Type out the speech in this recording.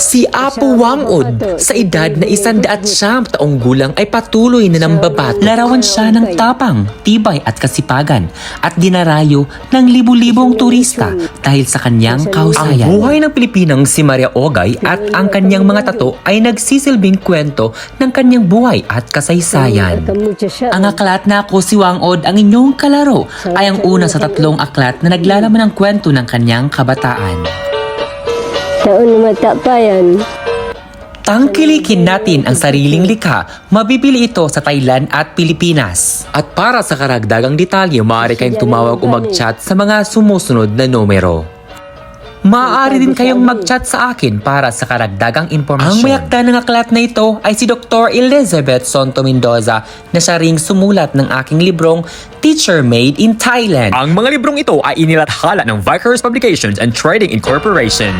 Si Apo Wangod, sa edad na 109 taong gulang ay patuloy na nambabato. Larawan siya ng tapang, tibay at kasipagan at dinarayo ng libu-libong turista dahil sa kanyang Ang kahusayan. buhay ng Pilipinang si Maria Ogay at ang kanyang mga tato ay nagsisilbing kwento ng kanyang buhay at kasaysayan. Ang aklat na Ako si Wangod, ang inyong kalaro ay ang una sa 3 aklat na naglalaman ng kwento ng kanyang kabataan. Taon mata pa yan. Tangkilikin natin ang sariling likha, mabibili ito sa Thailand at Pilipinas. At para sa karagdagang detalye, maaari kayong tumawag o mag-chat sa mga sumusunod na numero. Maaari din kayong mag-chat sa akin para sa karagdagang impormasyon. Ang may akda ng aklat na ito ay si Dr. Elizabeth Sonto Mendoza na siya ring sumulat ng aking librong Teacher Made in Thailand. Ang mga librong ito ay inilathala ng Vickers Publications and Trading Incorporation.